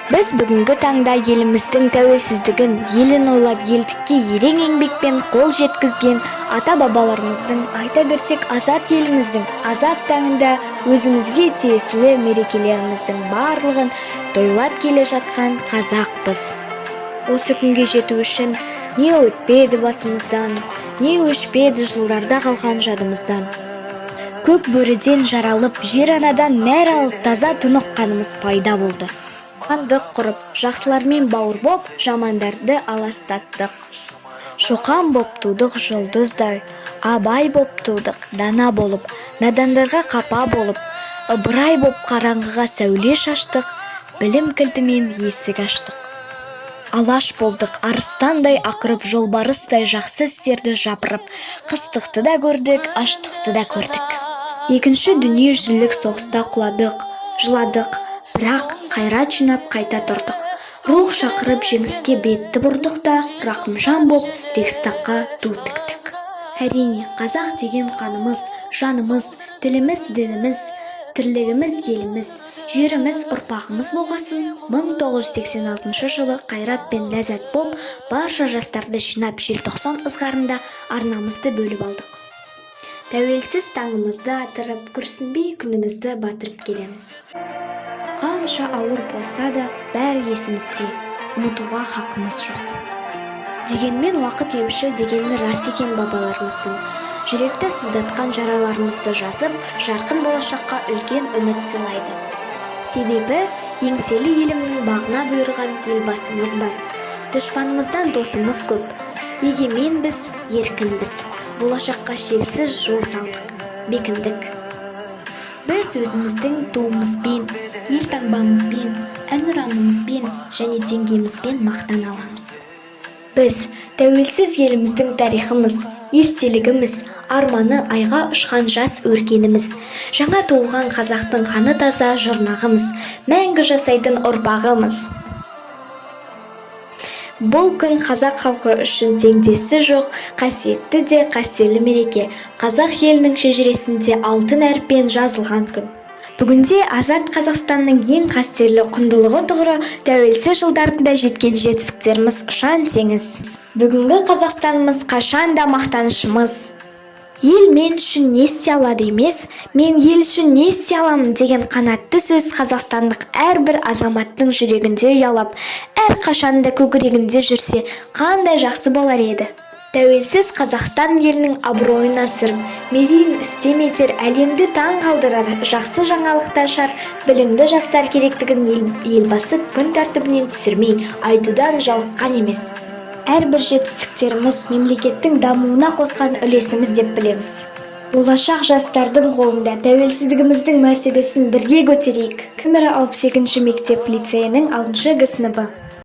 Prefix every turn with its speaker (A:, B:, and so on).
A: Біз бүгінгі таңда еліміздің тәуелсіздігін, елін ойлап елдікке ерең еңбекпен қол жеткізген ата-бабаларымыздың, айта берсек азат еліміздің азат таңында өзімізге тиесілі мерекелеріміздің барлығын тойлап келе жатқан қазақпыз. Осы күнге жету үшін не өтпеді басымыздан, не өшпеді жылдарда қалған жадымыздан. Көк бөріден жаралып, жер анадан нәр алып, таза тұнық қанымыз пайда болды. Андық құрып, жақсылармен бауыр боп, жамандарды аластаттық. Шоқан боп тудық жұлдыздай, абай боп тудық дана болып, надандарға қапа болып, ыбырай боп қараңғыға сәуле шаштық, білім кілтімен есік аштық. Алаш болдық, арыстандай ақырып, жолбарыстай жақсы істерді жапырып, қыстықты да көрдік, аштықты да көрдік. Екінші дүниежүзілік соғыста құладық, жыладық, бірақ қайрат жинап қайта тұрдық. Рух шақырып жеңіске бетті бұрдық та, Рақымжан боп Рейхстагқа ту тіктік. Әрине, қазақ деген қанымыз, жанымыз, тіліміз, дініміз, тірлігіміз, еліміз, жеріміз, ұрпағымыз болғасын, 1986 жылы қайрат пен ләззат боп, барша жастарды жинап желтоқсан ызғарында арнамызды бөліп алдық. Тәуелсіз таңымызды атырып, күрсінбей күнімізді батырып келеміз. Қанша ауыр болса да, бәрі есімізде, ұмытуға хақымыз жоқ. Дегенмен уақыт емші дегені рас екен бабаларымыздың. Жүректі сыздатқан жараларымызды жазып, жарқын болашаққа үлкен үміт сыйлайды. Себебі, еңселі елімнің бағына бұйырған елбасымыз бар. Дұшпанымыздан досымыз көп. Егеменбіз, еркінбіз. Болашаққа шексіз жол салдық, бекіндік. Біз өзіміздің туымызбен, елтаңбамызбен, әнұранымызбен және теңгемізбен мақтан аламыз. Біз тәуелсіз еліміздің тарихымыз, естелігіміз, арманы айға ұшқан жас өркеніміз, жаңа туылған қазақтың қаны таза жұрнағымыз, мәңгі жасайтын ұрпағымыз. Бұл күн қазақ халқы үшін теңдесі жоқ, қасиетті де қастерлі мереке. Қазақ елінің шежіресінде алтын әріппен жазылған күн. Бүгінде азат Қазақстанның ең қастерлі құндылығы тұғыры тәуелсіз жылдарында жеткен жетістіктеріміз ұшан теңіз. Бүгінгі Қазақстанымыз қашан да мақтанышымыз. Ел мен үшін не істей алады емес, мен ел үшін не істей аламын деген қанатты сөз қазақстандық әрбір азаматтың жүрегінде ұялап, әрқашанда көкірегінде жүрсе, қандай жақсы болар еді. Тәуелсіз Қазақстан елінің абыройын асырып, мерейін үстем етер, әлемді таң қалдырар, жақсы жаңалықты ашар, білімді жастар керектігін елбасы күн тәртібінен түсірмей, айтудан жалыққан емес. Әрбір жетістіктеріміз мемлекеттің дамуына қосқан үлесіміз деп білеміз. Болашақ жастардың қолында тәуелсіздігіміздің мәртебесін бірге көтерейік. Нөмірі 62 мектеп лицейінің 6 Г сыныбы.